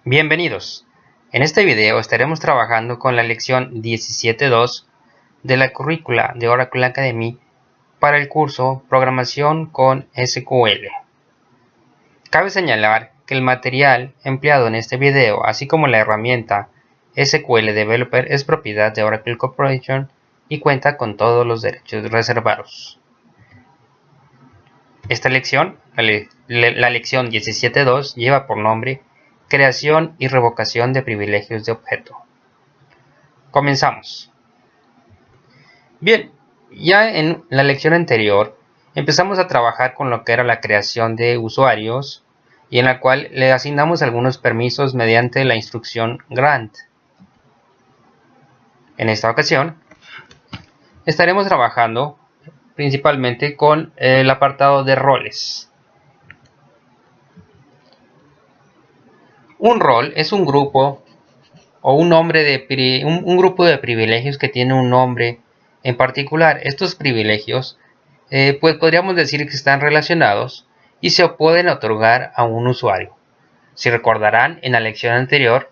Bienvenidos. En este video estaremos trabajando con la lección 17.2 de la currícula de Oracle Academy para el curso Programación con SQL. Cabe señalar que el material empleado en este video, así como la herramienta SQL Developer, es propiedad de Oracle Corporation y cuenta con todos los derechos reservados. Esta lección, la lección 17.2, lleva por nombre Creación y revocación de privilegios de objeto. Comenzamos. Bien, ya en la lección anterior empezamos a trabajar con lo que era la creación de usuarios y en la cual le asignamos algunos permisos mediante la instrucción grant. En esta ocasión estaremos trabajando principalmente con el apartado de roles. Un rol es un grupo o un grupo de privilegios que tiene un nombre en particular. Estos privilegios pues podríamos decir que están relacionados y se pueden otorgar a un usuario. Si recordarán, en la lección anterior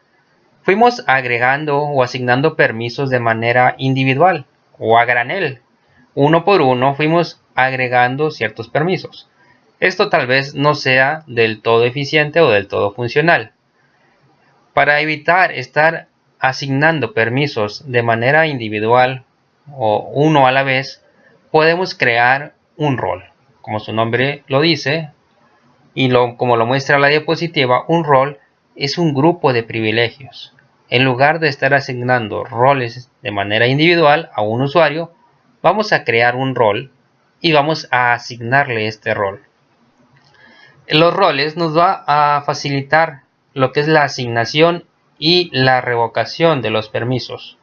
fuimos agregando o asignando permisos de manera individual o a granel. Uno por uno fuimos agregando ciertos permisos. Esto tal vez no sea del todo eficiente o del todo funcional. Para evitar estar asignando permisos de manera individual o uno a la vez, podemos crear un rol. Como su nombre lo dice y como lo muestra la diapositiva, un rol es un grupo de privilegios. En lugar de estar asignando roles de manera individual a un usuario, vamos a crear un rol y vamos a asignarle este rol. Los roles nos va a facilitar lo que es la asignación y la revocación de los permisos.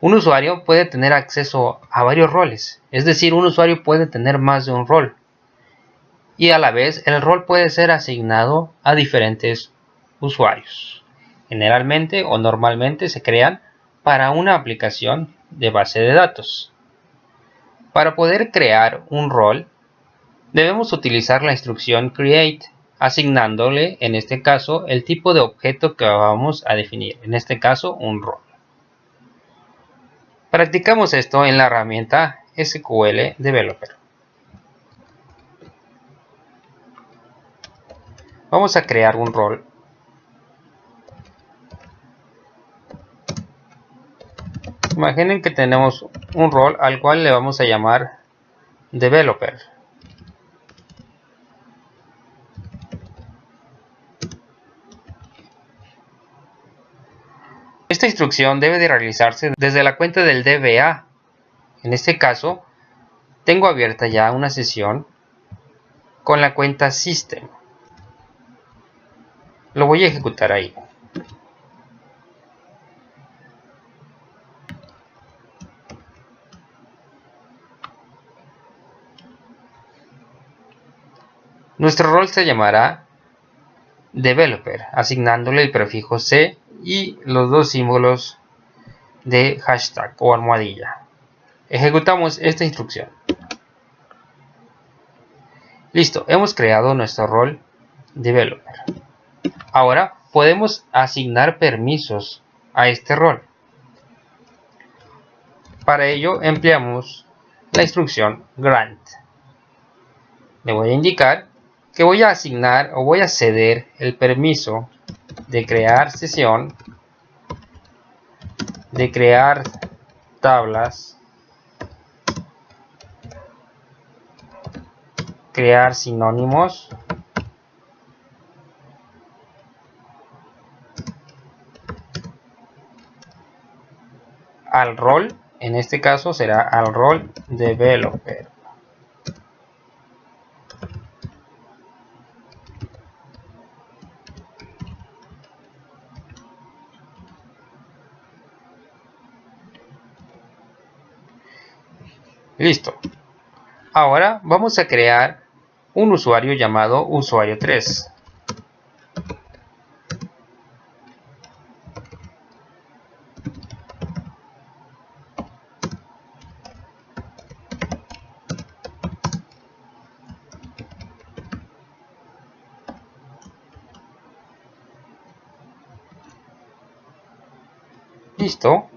Un usuario puede tener acceso a varios roles, es decir, un usuario puede tener más de un rol. Y a la vez el rol puede ser asignado a diferentes usuarios. Generalmente o normalmente se crean para una aplicación de base de datos. Para poder crear un rol, debemos utilizar la instrucción create, asignándole en este caso el tipo de objeto que vamos a definir, en este caso un rol. Practicamos esto en la herramienta SQL Developer. Vamos a crear un rol. Imaginen que tenemos un rol al cual le vamos a llamar Developer. Esta instrucción debe de realizarse desde la cuenta del DBA. En este caso, tengo abierta ya una sesión con la cuenta System. Lo voy a ejecutar ahí. Nuestro rol se llamará Developer, asignándole el prefijo C y los dos símbolos de hashtag o almohadilla. Ejecutamos esta instrucción. Listo, hemos creado nuestro rol Developer. Ahora podemos asignar permisos a este rol. Para ello empleamos la instrucción grant. Le voy a indicar que voy a asignar o voy a ceder el permiso de crear sesión, de crear tablas, crear sinónimos, al rol, en este caso será al rol Developer. Listo. Ahora vamos a crear un usuario llamado usuario 3. Listo.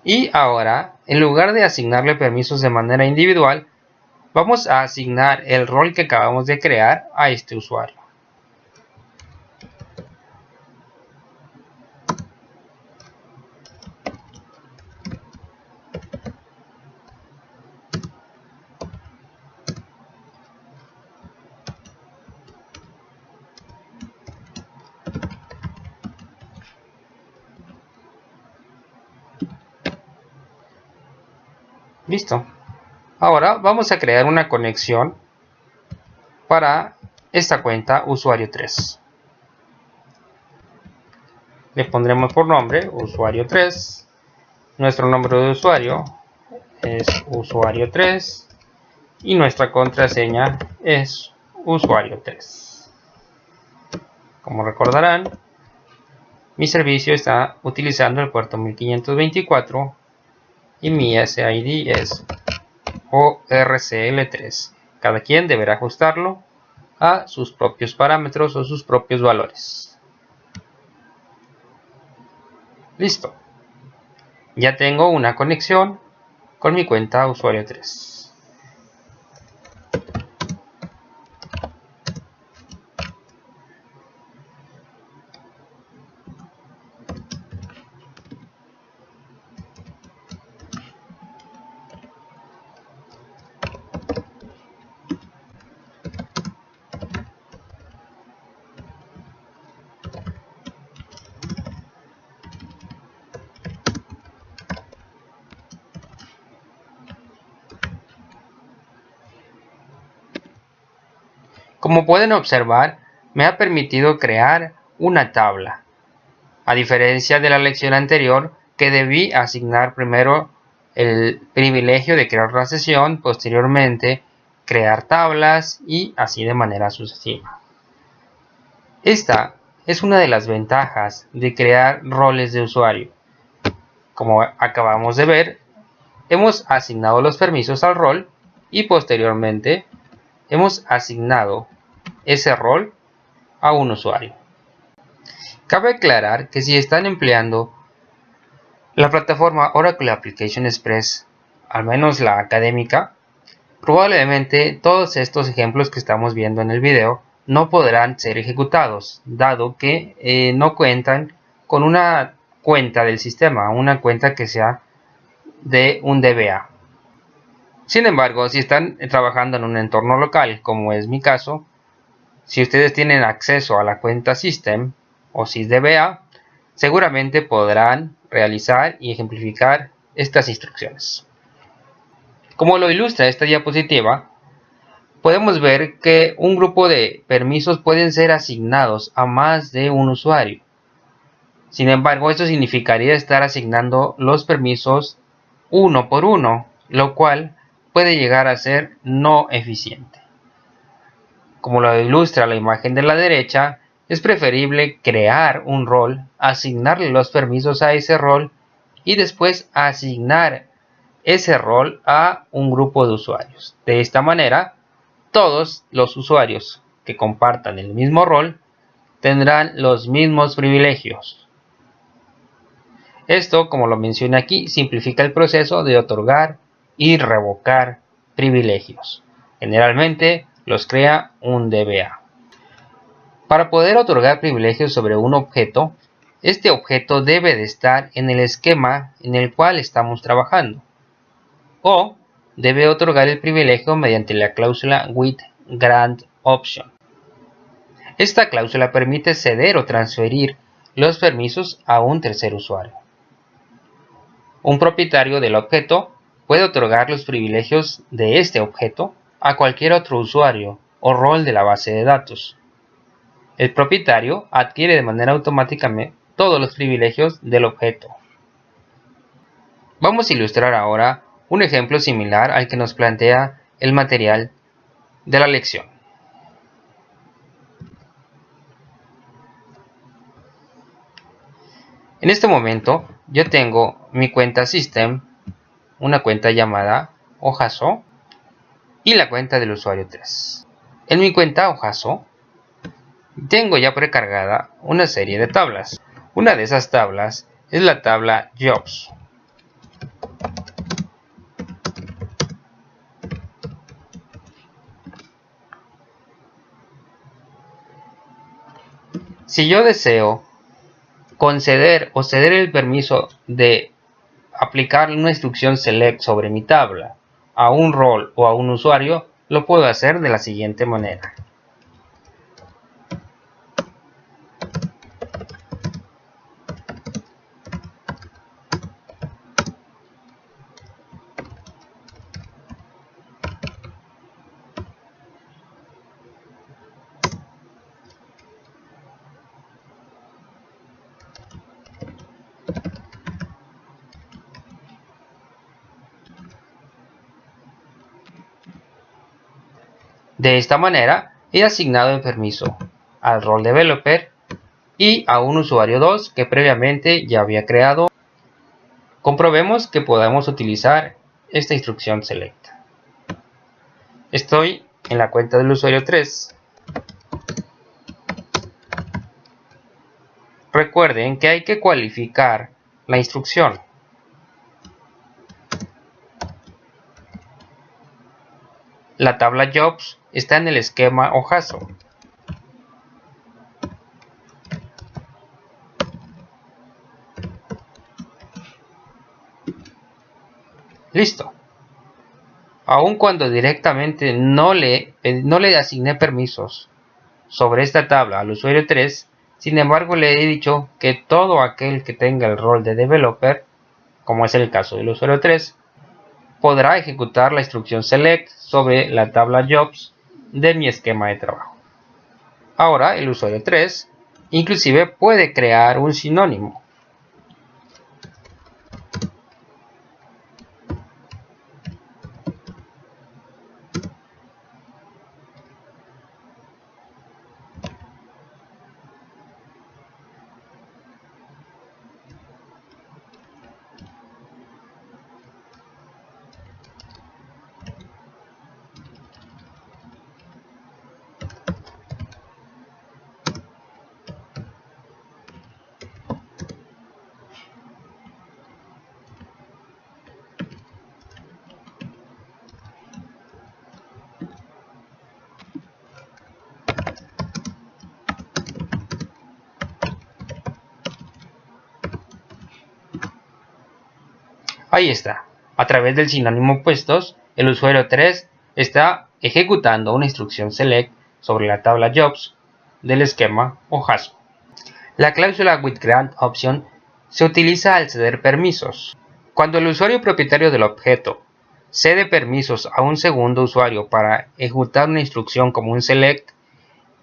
Y ahora, en lugar de asignarle permisos de manera individual, vamos a asignar el rol que acabamos de crear a este usuario. Listo. Ahora vamos a crear una conexión para esta cuenta usuario 3. Le pondremos por nombre usuario 3. Nuestro nombre de usuario es usuario 3 y nuestra contraseña es usuario 3. Como recordarán, mi servicio está utilizando el puerto 1524 y mi SID es ORCL3. Cada quien deberá ajustarlo a sus propios parámetros o sus propios valores. Listo. Ya tengo una conexión con mi cuenta usuario 3. Como pueden observar, me ha permitido crear una tabla, a diferencia de la lección anterior que debí asignar primero el privilegio de crear la sesión, posteriormente crear tablas y así de manera sucesiva. Esta es una de las ventajas de crear roles de usuario. Como acabamos de ver, hemos asignado los permisos al rol y posteriormente hemos asignado ese rol a un usuario. Cabe aclarar que si están empleando la plataforma Oracle Application Express, al menos la académica, probablemente todos estos ejemplos que estamos viendo en el video no podrán ser ejecutados, dado que no cuentan con una cuenta del sistema, una cuenta que sea de un DBA. Sin embargo, si están trabajando en un entorno local, como es mi caso, si ustedes tienen acceso a la cuenta System o SysDBA, seguramente podrán realizar y ejemplificar estas instrucciones. Como lo ilustra esta diapositiva, podemos ver que un grupo de permisos pueden ser asignados a más de un usuario. Sin embargo, esto significaría estar asignando los permisos uno por uno, lo cual puede llegar a ser no eficiente. Como lo ilustra la imagen de la derecha, es preferible crear un rol, asignarle los permisos a ese rol y después asignar ese rol a un grupo de usuarios. De esta manera, todos los usuarios que compartan el mismo rol tendrán los mismos privilegios. Esto, como lo mencioné aquí, simplifica el proceso de otorgar y revocar privilegios. Generalmente los crea un DBA. Para poder otorgar privilegios sobre un objeto, este objeto debe de estar en el esquema en el cual estamos trabajando, o debe otorgar el privilegio mediante la cláusula with grant option. Esta cláusula permite ceder o transferir los permisos a un tercer usuario. Un propietario del objeto puede otorgar los privilegios de este objeto a cualquier otro usuario o rol de la base de datos. El propietario adquiere de manera automática todos los privilegios del objeto. Vamos a ilustrar ahora un ejemplo similar al que nos plantea el material de la lección. En este momento yo tengo mi cuenta System, una cuenta llamada Ojaso y la cuenta del usuario 3. En mi cuenta Ojaso tengo ya precargada una serie de tablas. Una de esas tablas es la tabla Jobs. Si yo deseo conceder o ceder el permiso de aplicar una instrucción select sobre mi tabla a un rol o a un usuario, lo puedo hacer de la siguiente manera. De esta manera, he asignado el permiso al rol developer y a un usuario 2 que previamente ya había creado. Comprobemos que podamos utilizar esta instrucción select. Estoy en la cuenta del usuario 3. Recuerden que hay que cualificar la instrucción. La tabla Jobs está en el esquema hojazo. Listo. Aun cuando directamente no le asigné permisos sobre esta tabla al usuario 3, sin embargo le he dicho que todo aquel que tenga el rol de developer, como es el caso del usuario 3, podrá ejecutar la instrucción select sobre la tabla Jobs de mi esquema de trabajo. Ahora el usuario 3 inclusive puede crear un sinónimo. Ahí está. A través del sinónimo puestos, el usuario 3 está ejecutando una instrucción select sobre la tabla Jobs del esquema hojazo. La cláusula withGrantOption se utiliza al ceder permisos. Cuando el usuario propietario del objeto cede permisos a un segundo usuario para ejecutar una instrucción como un select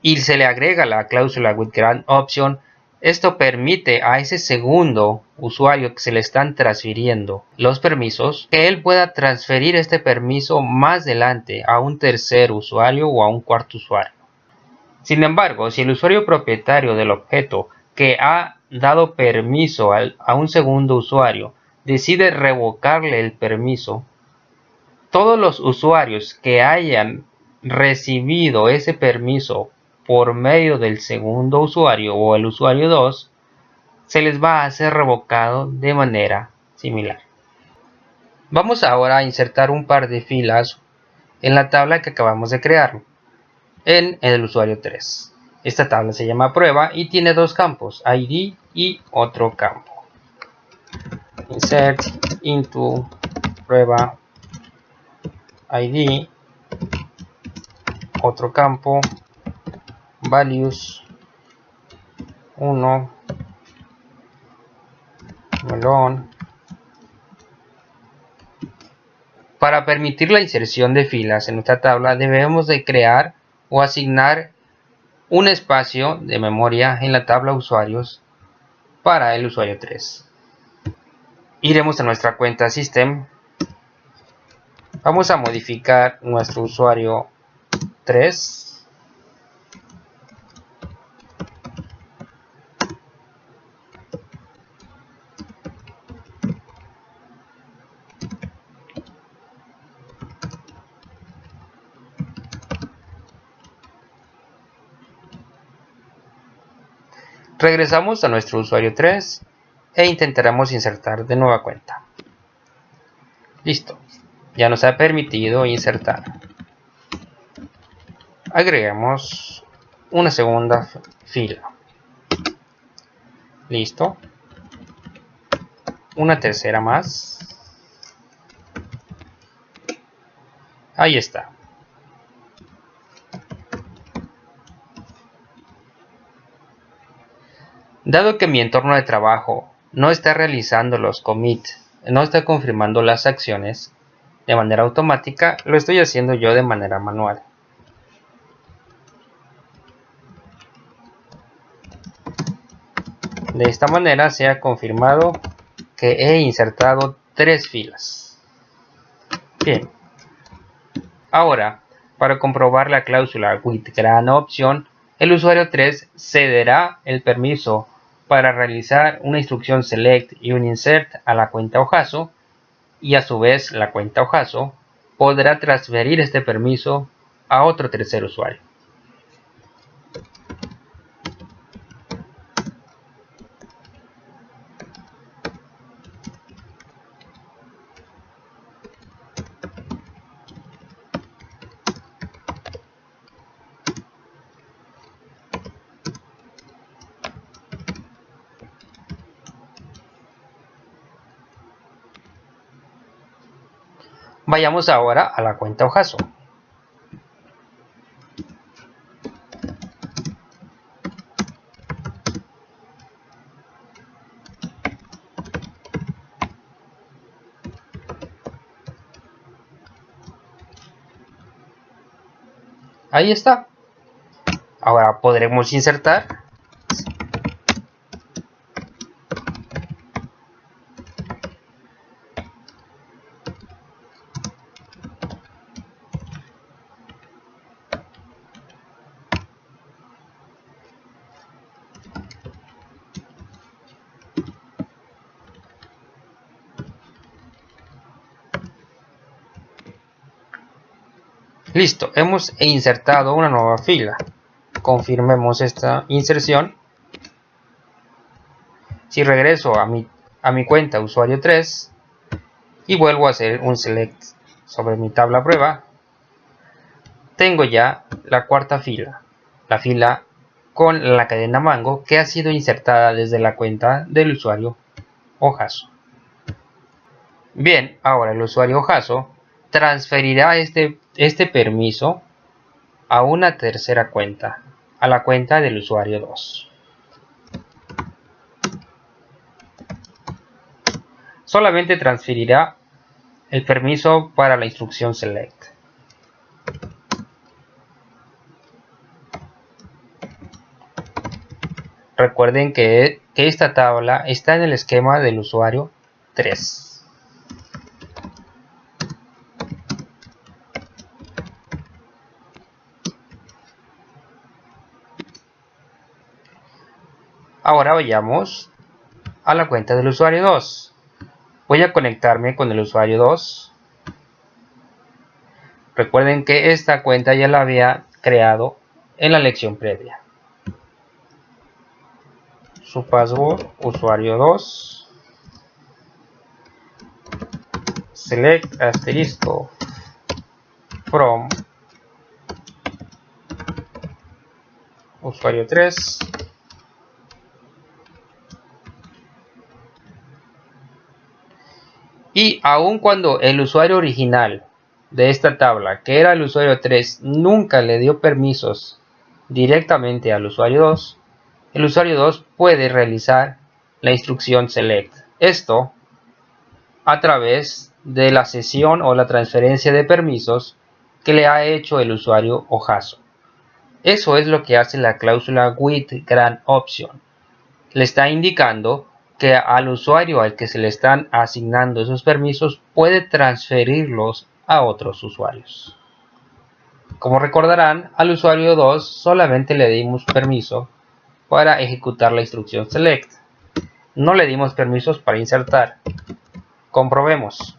y se le agrega la cláusula withGrantOption, esto permite a ese segundo usuario que se le están transfiriendo los permisos que él pueda transferir este permiso más adelante a un tercer usuario o a un cuarto usuario. Sin embargo, si el usuario propietario del objeto que ha dado permiso a un segundo usuario decide revocarle el permiso, todos los usuarios que hayan recibido ese permiso por medio del segundo usuario o el usuario 2, se les va a hacer revocado de manera similar. Vamos ahora a insertar un par de filas en la tabla que acabamos de crear en el usuario 3. Esta tabla se llama prueba y tiene dos campos, ID y otro campo. Insert into prueba ID, otro campo, values 1, melón. Para permitir la inserción de filas en esta tabla debemos de crear o asignar un espacio de memoria en la tabla usuarios para el usuario 3. Iremos a nuestra cuenta System. Vamos a modificar nuestro usuario 3. Regresamos a nuestro usuario 3 e intentaremos insertar de nueva cuenta. Listo, ya nos ha permitido insertar. Agreguemos una segunda fila. Listo, una tercera más. Ahí está. Dado que mi entorno de trabajo no está realizando los commits, no está confirmando las acciones de manera automática, lo estoy haciendo yo de manera manual. De esta manera se ha confirmado que he insertado 3 filas. Bien. Ahora, para comprobar la cláusula with gran option, el usuario 3 cederá el permiso para realizar una instrucción select y un insert a la cuenta Ojaso, y a su vez la cuenta Ojaso podrá transferir este permiso a otro tercer usuario. Vayamos ahora a la cuenta Ojaso. Ahí está. Ahora podremos insertar Listo, hemos insertado una nueva fila. Confirmemos esta inserción. Si regreso a mi cuenta usuario 3 y vuelvo a hacer un select sobre mi tabla prueba, tengo ya la cuarta fila, la fila con la cadena Mango que ha sido insertada desde la cuenta del usuario Ojaso. Bien, ahora el usuario Ojaso transferirá este permiso a una tercera cuenta, a la cuenta del usuario 2. Solamente transferirá el permiso para la instrucción select. Recuerden que esta tabla está en el esquema del usuario 3. Ahora vayamos a la cuenta del usuario 2. Voy a conectarme con el usuario 2. Recuerden que esta cuenta ya la había creado en la lección previa. Su password usuario 2. Select asterisco from usuario 3. Y aun cuando el usuario original de esta tabla, que era el usuario 3, nunca le dio permisos directamente al usuario 2, el usuario 2 puede realizar la instrucción select. Esto a través de la cesión o la transferencia de permisos que le ha hecho el usuario Ojaso. Eso es lo que hace la cláusula with gran option. Le está indicando que al usuario al que se le están asignando esos permisos puede transferirlos a otros usuarios. Como recordarán, al usuario 2 solamente le dimos permiso para ejecutar la instrucción select. No le dimos permisos para insertar. Comprobemos.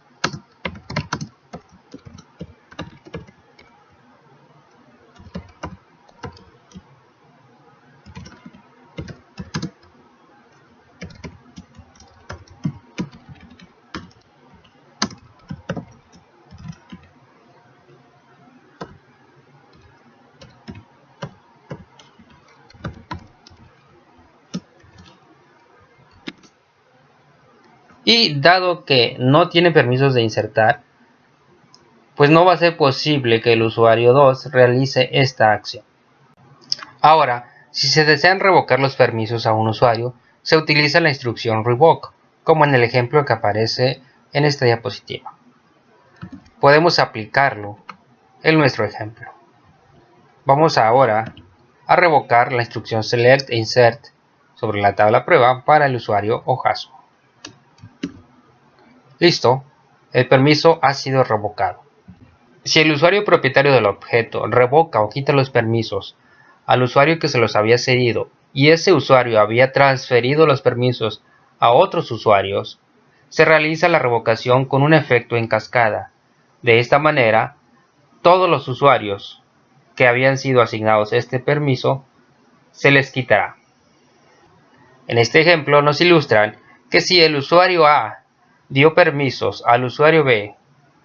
Y dado que no tiene permisos de insertar, pues no va a ser posible que el usuario 2 realice esta acción. Ahora, si se desean revocar los permisos a un usuario, se utiliza la instrucción revoke, como en el ejemplo que aparece en esta diapositiva. Podemos aplicarlo en nuestro ejemplo. Vamos ahora a revocar la instrucción select e insert sobre la tabla prueba para el usuario Ojazo. Listo, el permiso ha sido revocado. Si el usuario propietario del objeto revoca o quita los permisos al usuario que se los había cedido y ese usuario había transferido los permisos a otros usuarios, se realiza la revocación con un efecto en cascada. De esta manera, todos los usuarios que habían sido asignados este permiso se les quitará. En este ejemplo nos ilustran que si el usuario A dio permisos al usuario B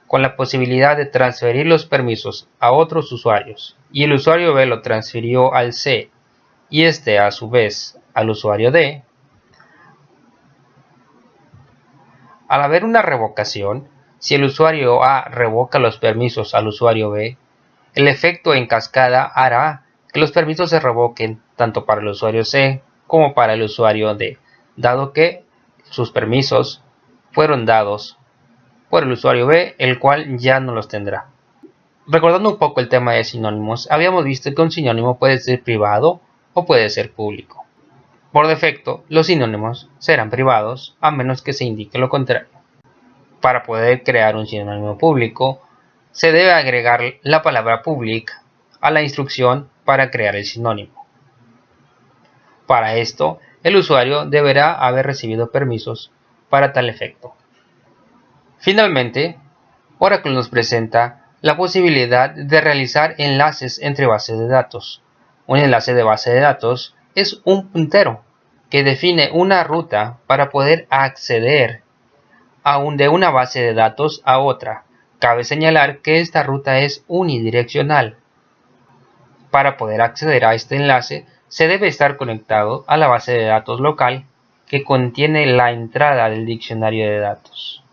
con la posibilidad de transferir los permisos a otros usuarios y el usuario B lo transfirió al C y este a su vez al usuario D, al haber una revocación, si el usuario A revoca los permisos al usuario B, el efecto en cascada hará que los permisos se revoquen tanto para el usuario C como para el usuario D, dado que sus permisos fueron dados por el usuario B, el cual ya no los tendrá. Recordando un poco el tema de sinónimos, habíamos visto que un sinónimo puede ser privado o puede ser público. Por defecto, los sinónimos serán privados a menos que se indique lo contrario. Para poder crear un sinónimo público, se debe agregar la palabra public a la instrucción para crear el sinónimo. Para esto, el usuario deberá haber recibido permisos para tal efecto. Finalmente, Oracle nos presenta la posibilidad de realizar enlaces entre bases de datos. Un enlace de base de datos es un puntero que define una ruta para poder acceder de una base de datos a otra. Cabe señalar que esta ruta es unidireccional. Para poder acceder a este enlace, se debe estar conectado a la base de datos local que contiene la entrada del diccionario de datos.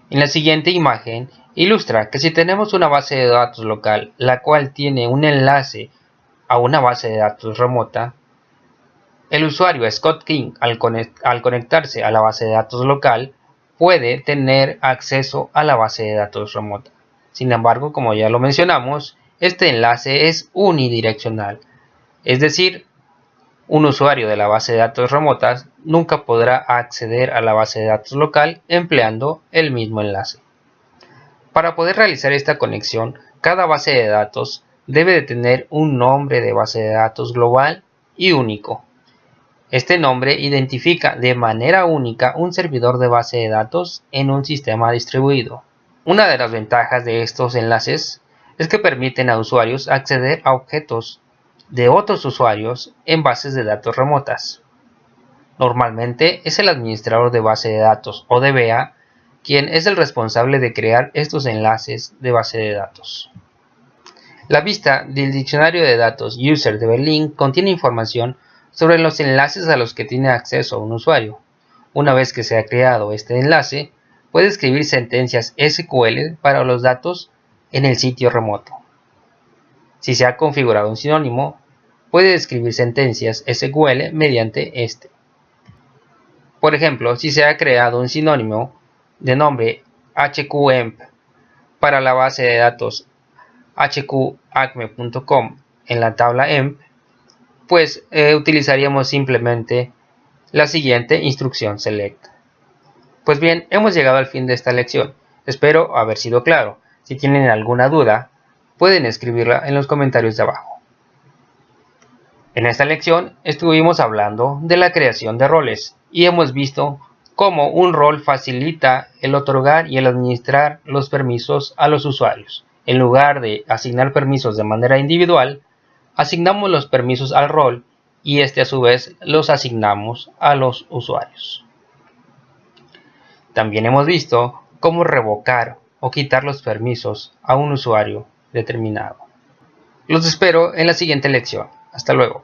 En la siguiente imagen ilustra que si tenemos una base de datos local, la cual tiene un enlace a una base de datos remota, el usuario Scott King, al conectarse a la base de datos local, puede tener acceso a la base de datos remota. Sin embargo, como ya lo mencionamos, este enlace es unidireccional, es decir, un usuario de la base de datos remotas nunca podrá acceder a la base de datos local empleando el mismo enlace. Para poder realizar esta conexión, cada base de datos debe de tener un nombre de base de datos global y único. Este nombre identifica de manera única un servidor de base de datos en un sistema distribuido. Una de las ventajas de estos enlaces es que permiten a usuarios acceder a objetos de otros usuarios en bases de datos remotas. Normalmente es el administrador de base de datos o DBA quien es el responsable de crear estos enlaces de base de datos. La vista del diccionario de datos User de Berlin contiene información sobre los enlaces a los que tiene acceso un usuario. Una vez que se ha creado este enlace, puede escribir sentencias SQL para los datos en el sitio remoto. Si se ha configurado un sinónimo, puede escribir sentencias SQL mediante este. Por ejemplo, si se ha creado un sinónimo de nombre hqemp para la base de datos hqacme.com en la tabla emp, pues utilizaríamos simplemente la siguiente instrucción select. Pues bien, hemos llegado al fin de esta lección. Espero haber sido claro. Si tienen alguna duda, pueden escribirla en los comentarios de abajo. En esta lección estuvimos hablando de la creación de roles y hemos visto cómo un rol facilita el otorgar y el administrar los permisos a los usuarios. En lugar de asignar permisos de manera individual, asignamos los permisos al rol y este a su vez los asignamos a los usuarios. También hemos visto cómo revocar o quitar los permisos a un usuario determinado. Los espero en la siguiente lección. Hasta luego.